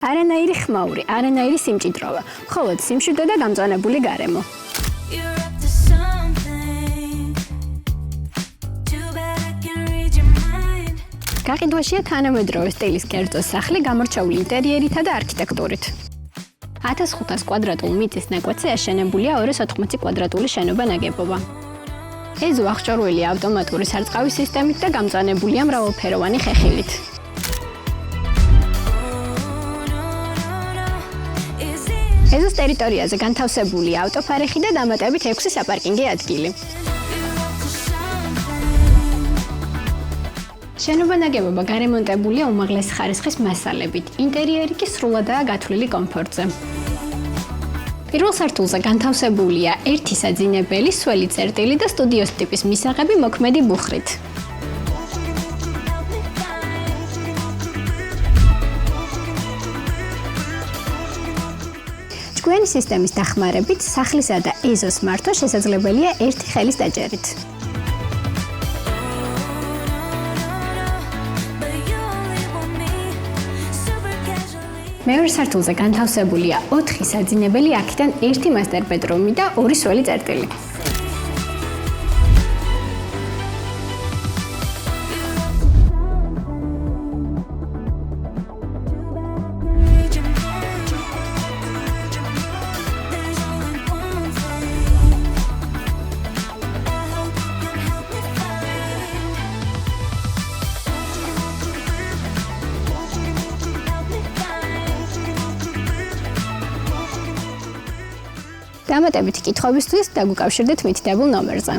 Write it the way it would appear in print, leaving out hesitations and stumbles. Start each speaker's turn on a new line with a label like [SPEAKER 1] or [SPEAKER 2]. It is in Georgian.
[SPEAKER 1] არანაირი ხმაური, არანაირი სიმჭიდროვა, მხოლოდ სიმშვიდე და გამწვანებული გარემო. გაყიდვაშია თანამედროვე სტილის კერძო სახლი გამორჩეული ინტერიერითა და არქიტექტურით. 1500 კვადრატულ მიწის ნაკვეთზე აშენებულია 280 კვადრატული შენობა ნაგებობა. ეზო აღჭურვილია ავტომატური სარწყავის სისტემით და გამწვანებულია მრავალფეროვანი ხეხილით. ეზოს ტერიტორიაზე განთავსებულია ავტოფარეხი და დამატებით 6 საპარკინგი ადგილი. შენობა ნაგებობა გარემონტებულია უმაღლესი ხარისხის მასალებით, ინტერიერი კი სრულადაა გათვლილი კომფორტზე. პირველ სართულზე განთავსებულია ერთი საძინებელი, სველი წერტილი და სტუდიოს ტიპის მისაღები მოქმედი ბუხრით. ჭკვიანი სისტემის დახმარებით სახლისა და ეზოს მართვა შესაძლებელია ერთი ხელის დაჭერით. მეორე სართულზე განთავსებულია 4 საძინებელი, აქედან ერთი მასტერ ბედრუმი და 2 სველი წერტილი. დამატებითი კითხვებისთვის დაგუკავშირდეთ მითითებულ ნომერზე.